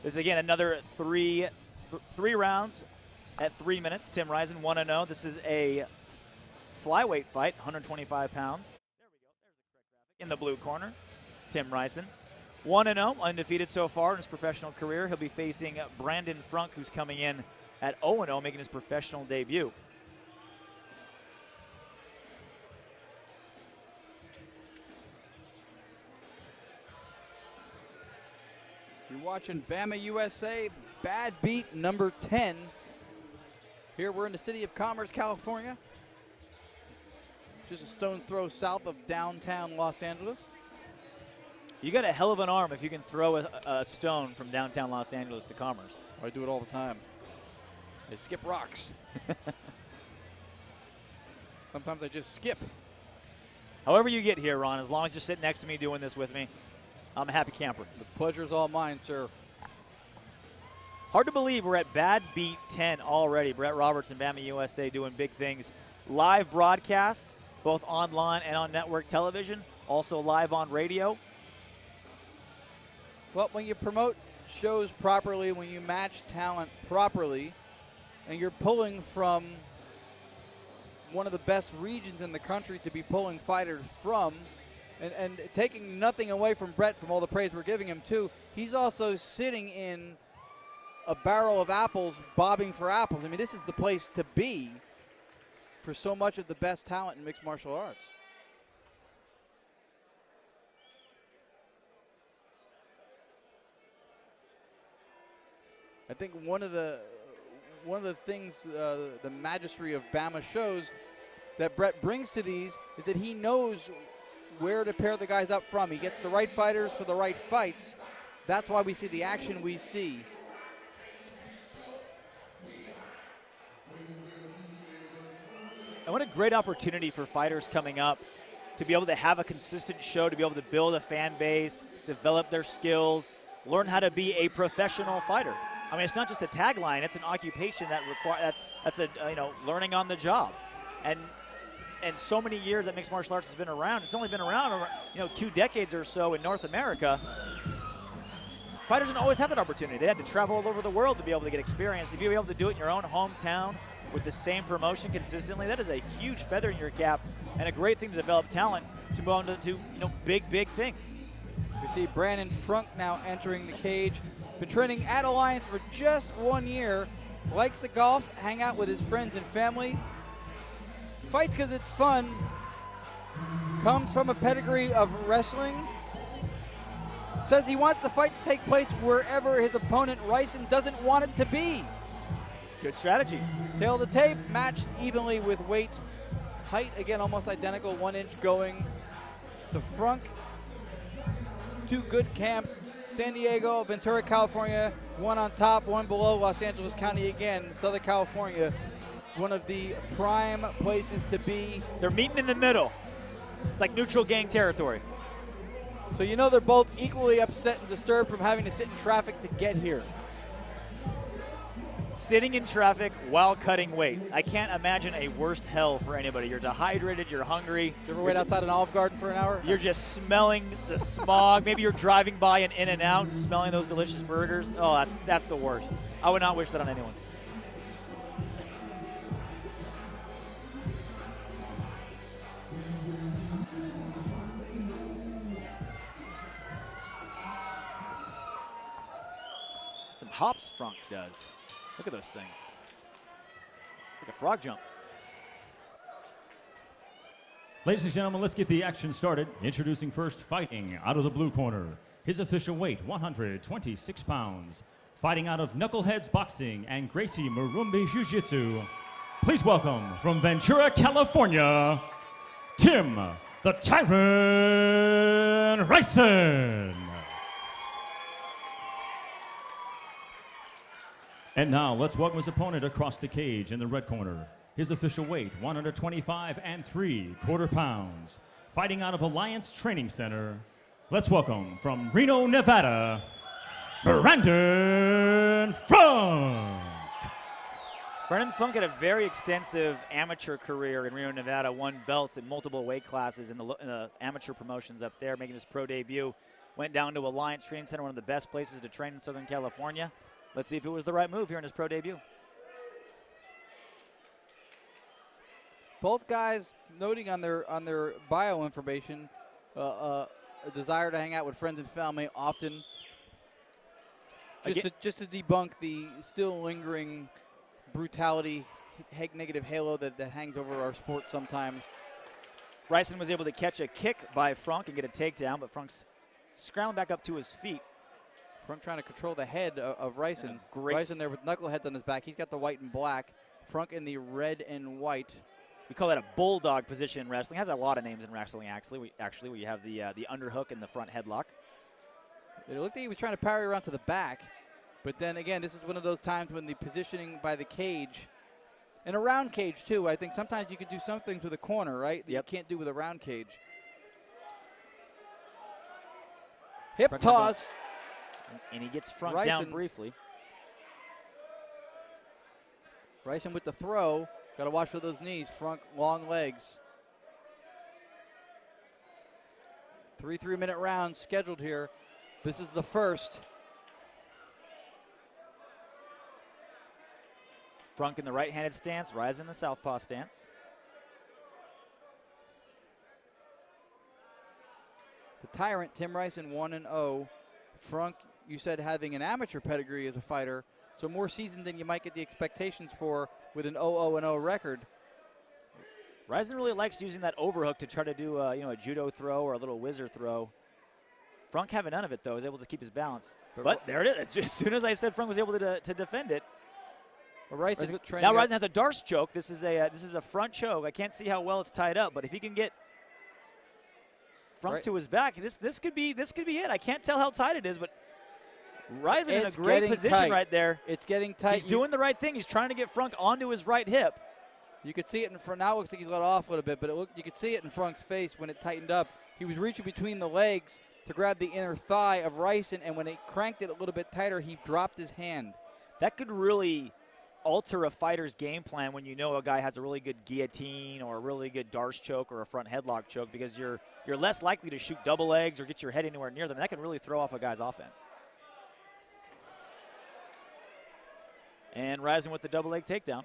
This is, again, another three rounds at 3 minutes. Tim Riscen 1-0. This is a flyweight fight, 125 pounds. There we go. There's the correct graphic. In the blue corner, Tim Riscen. 1-0, undefeated so far in his professional career. He'll be facing Brandon Frunk, who's coming in at 0-0, making his professional debut. You're watching Bamma USA, Badbeat number 10. Here we're in the city of Commerce, California. Just a stone throw south of downtown Los Angeles. You got a hell of an arm if you can throw a stone from downtown Los Angeles to Commerce. I do it all the time. I skip rocks. Sometimes I just skip. However you get here, Ron, as long as you're sitting next to me doing this with me, I'm a happy camper. The pleasure's all mine, sir. Hard to believe we're at Badbeat 10 already. Brett Roberts and Bamma USA doing big things. Live broadcast, both online and on network television, also live on radio. Well, when you promote shows properly, when you match talent properly, and you're pulling from one of the best regions in the country to be pulling fighters from, and taking nothing away from Brett from all the praise we're giving him too, he's also sitting in a barrel of apples, bobbing for apples. I mean, this is the place to be for so much of the best talent in mixed martial arts. I think one of the things the mastery of Bamma shows that Brett brings to these is that he knows where to pair the guys up from. He gets the right fighters for the right fights. That's why we see the action we see. And what a great opportunity for fighters coming up to be able to have a consistent show, to be able to build a fan base, develop their skills, learn how to be a professional fighter. I mean, it's not just a tagline; it's an occupation that that's a learning on the job, and so many years that mixed martial arts has been around. It's only been around 2 decades or so in North America. Fighters didn't always have that opportunity. They had to travel all over the world to be able to get experience. If you're able to do it in your own hometown with the same promotion consistently, that is a huge feather in your cap and a great thing to develop talent to go on to big things. We see Brandon Frunk now entering the cage. Been training at Alliance for just 1 year. Likes the golf, hang out with his friends and family. Fights because it's fun. Comes from a pedigree of wrestling. Says he wants the fight to take place wherever his opponent, Riscen, doesn't want it to be. Good strategy. Tail of the tape, matched evenly with weight. Height, again, almost identical, 1 inch going to Frunk. 2 good camps. San Diego, Ventura, California, 1 on top, 1 below. Los Angeles County again, Southern California, one of the prime places to be. They're meeting in the middle. It's like neutral gang territory. So you know they're both equally upset and disturbed from having to sit in traffic to get here. Sitting in traffic while cutting weight. I can't imagine a worse hell for anybody. You're dehydrated, you're hungry. You ever wait outside an Olive Garden for an hour? You're just smelling the smog. Maybe you're driving by an In-N-Out and smelling those delicious burgers. Oh, that's the worst. I would not wish that on anyone. Some hops Frunk does. Look at those things. It's like a frog jump. Ladies and gentlemen, let's get the action started. Introducing first, fighting out of the blue corner. His official weight, 126 pounds. Fighting out of Knuckleheads Boxing and Gracie Marumbi Jiu-Jitsu. Please welcome, from Ventura, California, Tim the Tyrant Riscen. And now, let's welcome his opponent across the cage in the red corner. His official weight, 125 3/4 pounds. Fighting out of Alliance Training Center, let's welcome, from Reno, Nevada, Brandon Frunk. Brandon Frunk had a very extensive amateur career in Reno, Nevada, won belts in multiple weight classes in the amateur promotions up there, making his pro debut went down to Alliance Training Center, one of the best places to train in Southern California. Let's see if it was the right move here in his pro debut. Both guys noting on their bio information a desire to hang out with friends and family often, just to debunk the still lingering brutality, negative halo that hangs over our sport sometimes. Riscen was able to catch a kick by Frunk and get a takedown, but Frunk's scrambling back up to his feet. Frunk trying to control the head of Riscen. Great. Riscen there with knuckleheads on his back. He's got the white and black. Frunk in the red and white. We call that a bulldog position in wrestling. It has a lot of names in wrestling, actually. We have the underhook and the front headlock. It looked like he was trying to parry around to the back, but then again, this is one of those times when the positioning by the cage, and a round cage too. I think sometimes you can do some things with a corner, right? That you can't do with a round cage. Hip Front toss. And he gets Frunk down briefly. Riscen with the throw. Got to watch for those knees. Frunk, long legs. 3 3-minute rounds scheduled here. This is the first. Frunk in the right-handed stance, Riscen in the southpaw stance. The tyrant, Tim Riscen, 1-0. Frunk, you said having an amateur pedigree as a fighter, so more seasoned than you might get the expectations for with an 0-0-0 record. Riscen really likes using that overhook to try to do a judo throw or a little whizzer throw. Frunk having none of it, though. Was able to keep his balance. But there it is. As soon as I said Frunk was able to defend it. Now Riscen has a Darce choke. This is a front choke. I can't see how well it's tied up, but if he can get Frunk to his back, this could be it. I can't tell how tight it is, but Riscen in a great position right there. It's getting tight. He's doing the right thing. He's trying to get Frunk onto his right hip. You could see it in front. Now it looks like he's let off a little bit, but you could see it in Frunk's face when it tightened up. He was reaching between the legs to grab the inner thigh of Riscen, and when it cranked it a little bit tighter, he dropped his hand. That could really alter a fighter's game plan when you know a guy has a really good guillotine or a really good Darce choke or a front headlock choke, because you're less likely to shoot double legs or get your head anywhere near them. That can really throw off a guy's offense. And Riscen with the double leg takedown.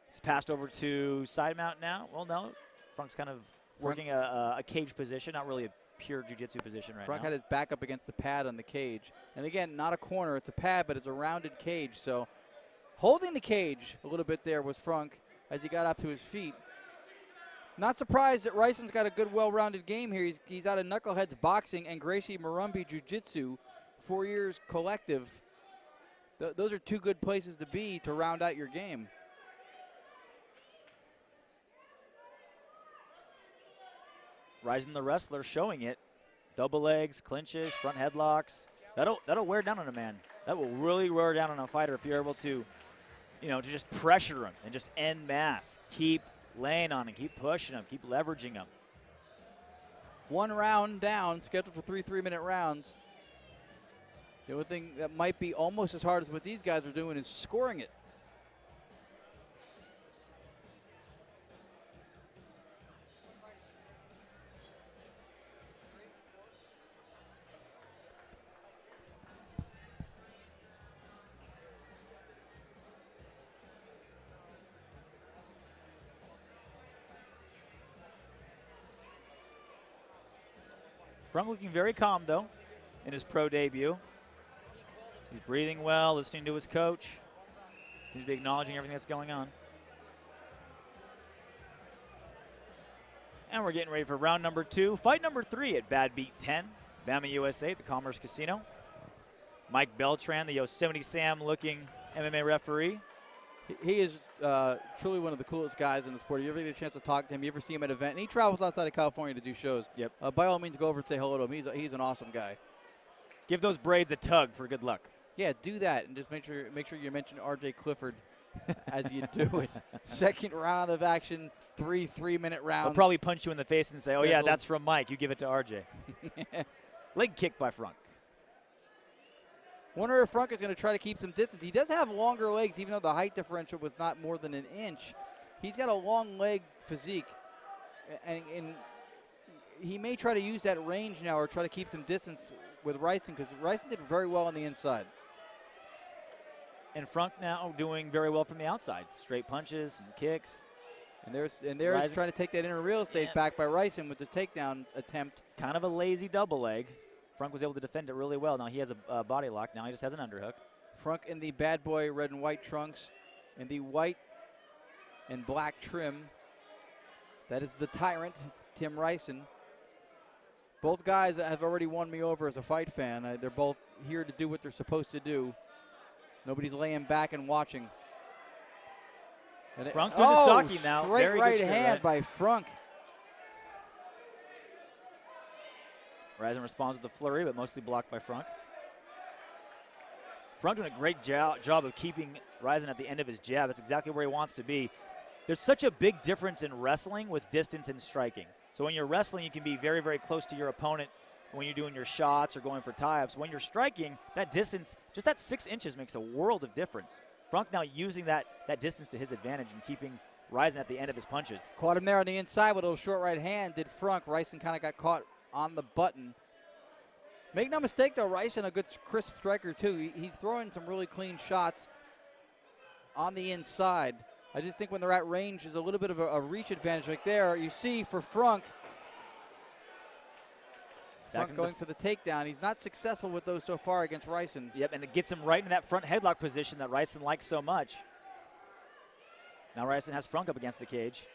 It's passed over to side mount now. Well, no, Frunk's kind of working a cage position, not really a pure jiu-jitsu position right now. Frunk had his back up against the pad on the cage. And again, not a corner, it's a pad, but it's a rounded cage. So holding the cage a little bit there was Frunk as he got up to his feet. Not surprised that Riscen's got a good, well-rounded game here. He's out of Knuckleheads Boxing and Gracie Marumbi Jiu-Jitsu, 4 years collective. Those are two good places to be to round out your game. Riscen the wrestler showing it. Double legs, clinches, front headlocks. That'll wear down on a man. That will really wear down on a fighter if you're able to, to just pressure him and just en masse. Keep laying on him, keep pushing him, keep leveraging him. One round down, scheduled for 3 3-minute rounds. The only thing that might be almost as hard as what these guys are doing is scoring it. Frunk looking very calm, though, in his pro debut. He's breathing well, listening to his coach. Seems to be acknowledging everything that's going on. And we're getting ready for round number 2. Fight number 3 at Badbeat 10, Bamma, USA at the Commerce Casino. Mike Beltran, the Yosemite Sam-looking MMA referee. He is truly one of the coolest guys in the sport. You ever get a chance to talk to him? You ever see him at an event? And he travels outside of California to do shows. Yep. By all means, go over and say hello to him. He's an awesome guy. Give those braids a tug for good luck. Yeah, do that, and just make sure you mention R.J. Clifford as you do it. Second round of action, 3 3-minute rounds. He'll probably punch you in the face and say, scheduled. "Oh yeah, that's from Mike. You give it to R.J." Leg kick by Frunk. Wonder if Frunk is going to try to keep some distance. He does have longer legs, even though the height differential was not more than an inch. He's got a long leg physique, and he may try to use that range now or try to keep some distance with Riscen, because Riscen did very well on the inside. And Frunk now doing very well from the outside. Straight punches, some kicks. And there's trying to take that inner real estate back by Riscen with the takedown attempt. Kind of a lazy double leg. Frunk was able to defend it really well. Now he has a body lock. Now he just has an underhook. Frunk in the bad boy red and white trunks, in the white and black trim. That is the Tyrant, Tim Riscen. Both guys have already won me over as a fight fan. They're both here to do what they're supposed to do. Nobody's laying back and watching. And Frunk doing the stalking now. Straight Very right good hand by Frunk. Riscen responds with the flurry, but mostly blocked by Frunk. Frunk doing a great job of keeping Riscen at the end of his jab. That's exactly where he wants to be. There's such a big difference in wrestling with distance and striking. So when you're wrestling, you can be very, very close to your opponent when you're doing your shots or going for tie-ups. When you're striking, that distance, just that 6 inches makes a world of difference. Frunk now using that distance to his advantage and keeping Riscen at the end of his punches. Caught him there on the inside with a little short right hand, did Frunk. Riscen kind of got caught on the button. Make no mistake, though, Riscen a good crisp striker, too. He's throwing some really clean shots on the inside. I just think when they're at range, there's a little bit of a reach advantage right there. You see for Frunk, going for the takedown. He's not successful with those so far against Riscen. Yep, and it gets him right in that front headlock position that Riscen likes so much. Now Riscen has Frunk up against the cage.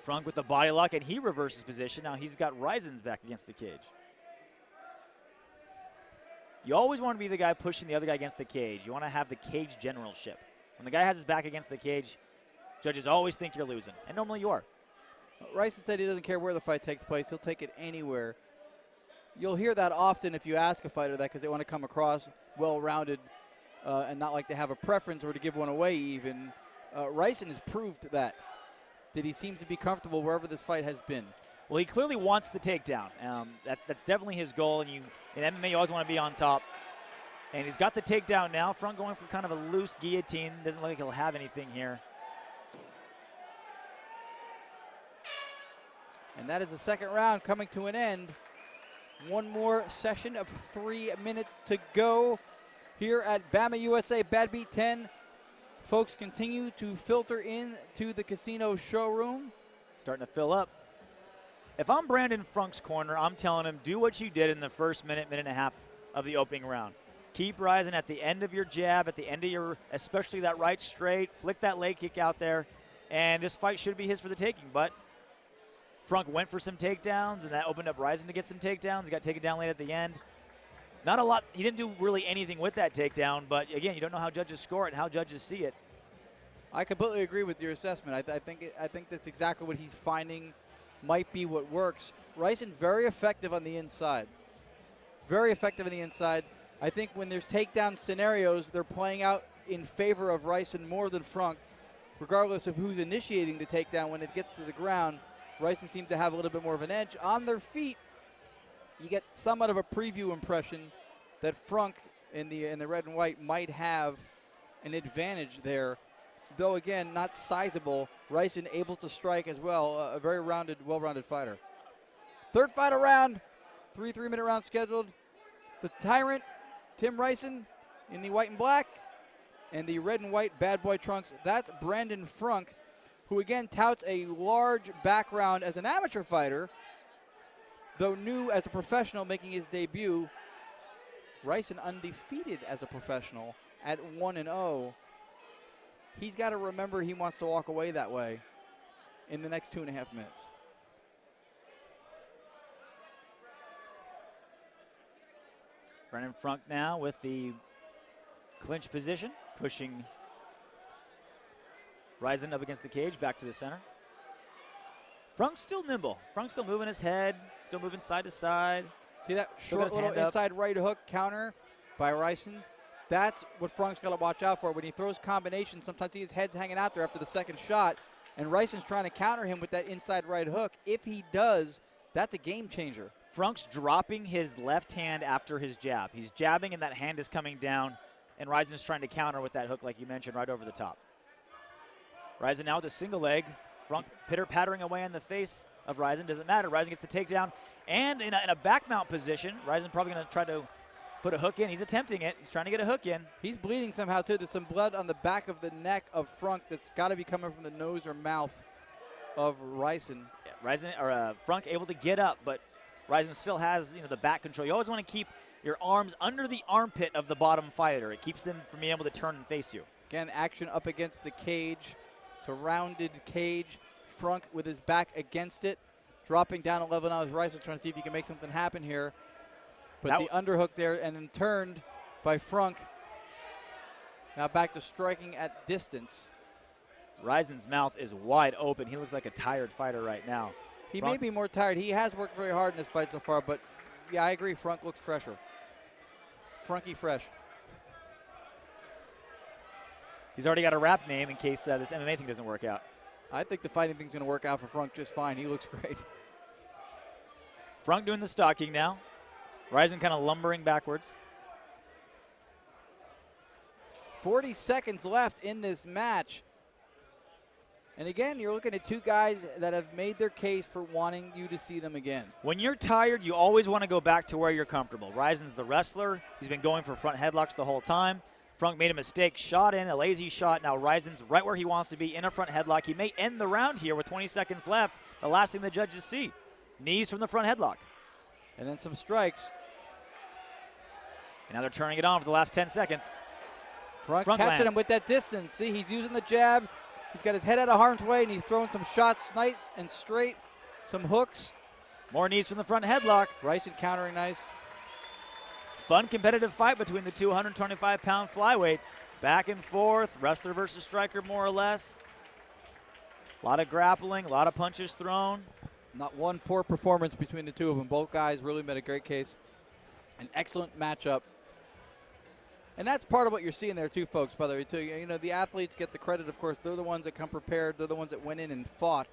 Frunk with the body lock, and he reverses position. Now he's got Riscen's back against the cage. You always want to be the guy pushing the other guy against the cage. You want to have the cage generalship. When the guy has his back against the cage, judges always think you're losing, and normally you are. Riscen said he doesn't care where the fight takes place. He'll take it anywhere. You'll hear that often if you ask a fighter that, because they want to come across well-rounded and not like they have a preference or to give one away even. Riscen has proved that he seems to be comfortable wherever this fight has been. Well, he clearly wants the takedown. That's definitely his goal, and in MMA you always want to be on top. And he's got the takedown now. Frunk going for kind of a loose guillotine. Doesn't look like he'll have anything here. And that is the second round coming to an end. One more session of 3 minutes to go here at Bamma USA Badbeat 10. Folks continue to filter in to the casino showroom. Starting to fill up. If I'm Brandon Frunk's corner, I'm telling him, do what you did in the first minute and a half of the opening round. Keep Riscen at the end of your jab, at the end of your, especially that right straight, flick that leg kick out there, and this fight should be his for the taking. But Frunk went for some takedowns, and that opened up Riscen to get some takedowns. He got taken down late at the end. Not a lot. He didn't do really anything with that takedown, but again, you don't know how judges score it and how judges see it. I completely agree with your assessment. I think that's exactly what he's finding might be what works. Riscen very effective on the inside. Very effective on the inside. I think when there's takedown scenarios, they're playing out in favor of Riscen more than Frunk, regardless of who's initiating the takedown. When it gets to the ground, Riscen seems to have a little bit more of an edge. On their feet, you get somewhat of a preview impression that Frunk in the red and white might have an advantage there. Though, again, not sizable. Riscen able to strike as well. A very rounded, well-rounded fighter. Third fight around. 3 3-minute rounds scheduled. The Tyrant, Tim Riscen, in the white and black. And the red and white bad boy trunks. That's Brandon Frunk, who, again, touts a large background as an amateur fighter, though new as a professional making his debut. Riscen undefeated as a professional at 1-0. He's got to remember he wants to walk away that way in the next 2.5 minutes. Brandon Frunk now with the clinch position, pushing Riscen up against the cage, back to the center. Frunk's still nimble. Frunk's still moving his head, still moving side to side. See that short little inside right hook counter by Riscen? That's what Frunk's got to watch out for. When he throws combinations, sometimes his head's hanging out there after the second shot, and Riscen's trying to counter him with that inside right hook. If he does, that's a game changer. Frunk's dropping his left hand after his jab. He's jabbing, and that hand is coming down, and Riscen's trying to counter with that hook, like you mentioned, right over the top. Riscen now with a single leg. Frunk pitter-pattering away in the face of Riscen. Doesn't matter. Riscen gets the takedown. And in a back mount position, Riscen probably going to try to put a hook in. He's attempting it. He's trying to get a hook in. He's bleeding somehow, too. There's some blood on the back of the neck of Frunk that's got to be coming from the nose or mouth of Riscen. Yeah, Frunk able to get up, but Riscen still has the back control. You always want to keep your arms under the armpit of the bottom fighter. It keeps them from being able to turn and face you. Again, action up against the cage. It's a rounded cage. Frunk with his back against it. Dropping down a level now as Riscen trying to see if he can make something happen here. But the underhook there and then turned by Frunk. Now back to striking at distance. Riscen's mouth is wide open. He looks like a tired fighter right now. He may be more tired. He has worked very hard in this fight so far, but yeah, I agree. Frunk looks fresher. Frunky fresh. He's already got a rap name in case this MMA thing doesn't work out. I think the fighting thing's going to work out for Frunk just fine. He looks great. Frunk doing the stalking now. Riscen kind of lumbering backwards. 40 seconds left in this match. And again, you're looking at two guys that have made their case for wanting you to see them again. When you're tired, you always want to go back to where you're comfortable. Riscen's the wrestler. He's been going for front headlocks the whole time. Frunk made a mistake, shot in, a lazy shot. Now Riscen's right where he wants to be in a front headlock. He may end the round here with 20 seconds left. The last thing the judges see. Knees from the front headlock. And then some strikes. And now they're turning it on for the last 10 seconds. Frunk catching him with that distance. See, he's using the jab. He's got his head out of harm's way, and he's throwing some shots nice and straight. Some hooks. More knees from the front headlock. Riscen countering nice. Fun competitive fight between the 225-pound flyweights. Back and forth, wrestler versus striker more or less. A lot of grappling, a lot of punches thrown. Not one poor performance between the two of them. Both guys really made a great case. An excellent matchup. And that's part of what you're seeing there too, folks, by the way, too. You know, the athletes get the credit, of course. They're the ones that come prepared. They're the ones that went in and fought.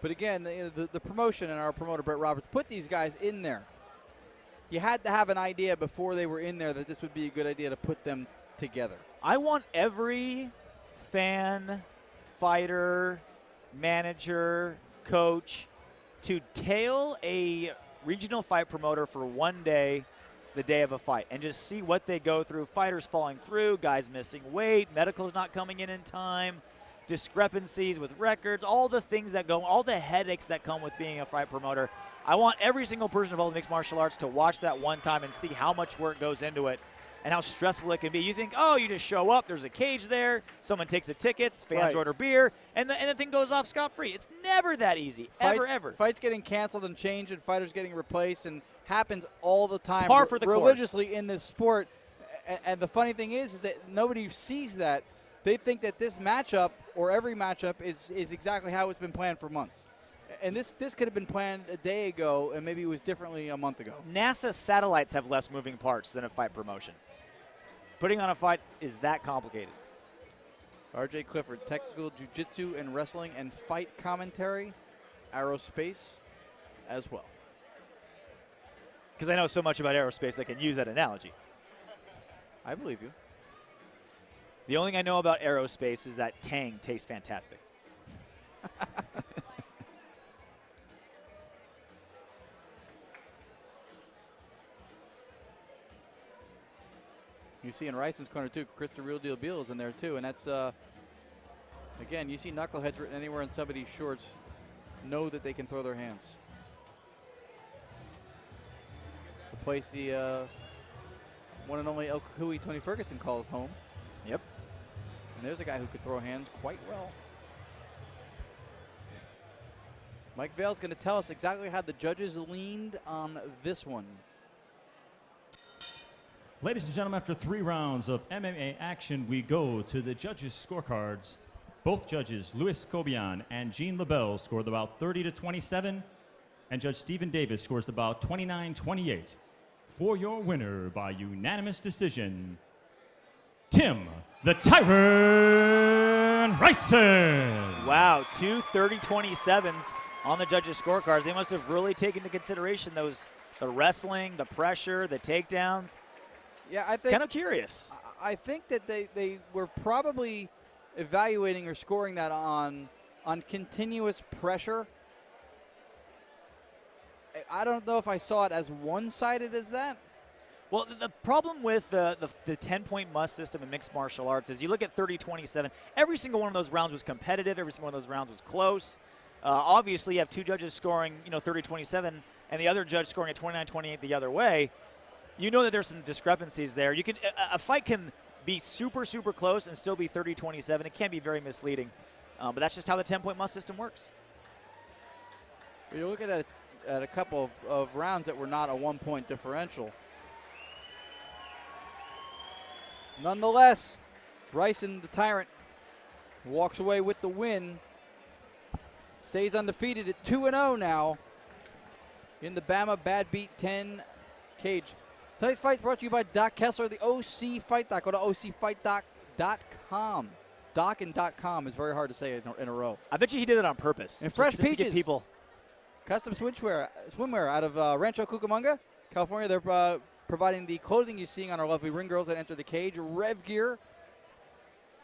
But again, the promotion and our promoter, Brett Roberts, put these guys in there. You had to have an idea before they were in there that this would be a good idea to put them together. I want every fan, fighter, manager, coach to tail a regional fight promoter for one day, the day of a fight, and just see what they go through. Fighters falling through, guys missing weight, medicals not coming in time, discrepancies with records, all the things that go, all the headaches that come with being a fight promoter. I want every single person involved in mixed martial arts to watch that one time and see how much work goes into it and how stressful it can be. You think, oh, you just show up, there's a cage there, someone takes the tickets, fans order beer, and the thing goes off scot-free. It's never that easy, ever. Fights getting canceled and changed and fighters getting replaced and happens all the time. Par for the religiously course. In this sport. And the funny thing is that nobody sees that. They think that this matchup or every matchup is exactly how it's been planned for months. And this could have been planned a day ago, and maybe it was differently a month ago. NASA satellites have less moving parts than a fight promotion. Putting on a fight is that complicated. R.J. Clifford, technical jiu-jitsu and wrestling and fight commentary, aerospace as well. Because I know so much about aerospace, I can use that analogy. I believe you. The only thing I know about aerospace is that Tang tastes fantastic. You see in Riscen's corner, too, Chris the Real Deal Beal is in there, too. And that's, again, you see knuckleheads written anywhere on somebody's shorts. Know that they can throw their hands. The place the one and only El Kukui Tony Ferguson called home. Yep. And there's a guy who could throw hands quite well. Mike Vale's going to tell us exactly how the judges leaned on this one. Ladies and gentlemen, after 3 rounds of MMA action, we go to the judges' scorecards. Both judges, Luis Cobian and Gene LaBelle, scored about 30-27, and Judge Stephen Davis scores about 29-28. For your winner by unanimous decision, Tim the Tyrant Riscen. Wow, 2 30-27s on the judges' scorecards. They must have really taken into consideration the wrestling, the pressure, the takedowns. Yeah, I think kind of curious. I think that they were probably evaluating or scoring that on continuous pressure. I don't know if I saw it as one-sided as that. Well, the problem with the 10-point must system in mixed martial arts is you look at 30-27, every single one of those rounds was competitive, every single one of those rounds was close. Obviously, you have two judges scoring, 30-27, and the other judge scoring at 29-28 the other way. You know that there's some discrepancies there. A fight can be super, super close and still be 30-27. It can be very misleading. But that's just how the 10-point must system works. You're looking at a couple of rounds that were not a 1-point differential. Nonetheless, Riscen, the Tyrant, walks away with the win. Stays undefeated at 2-0 now in the Bamma Badbeat 10 cage. Tonight's fight brought to you by Doc Kessler, the OC Fight Doc. Go to ocfightdoc.com. Doc and .com is very hard to say in a row. I bet you he did it on purpose. And Fresh just to Peaches. get people. Custom swimwear out of Rancho Cucamonga, California. They're providing the clothing you're seeing on our lovely ring girls that enter the cage. Rev Gear,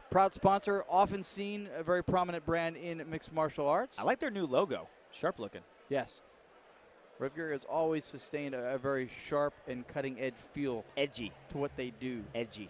proud sponsor, often seen, a very prominent brand in mixed martial arts. I like their new logo. Sharp looking. Yes. Rev Gear has always sustained a very sharp and cutting edge feel Edgy. to what they do. Edgy.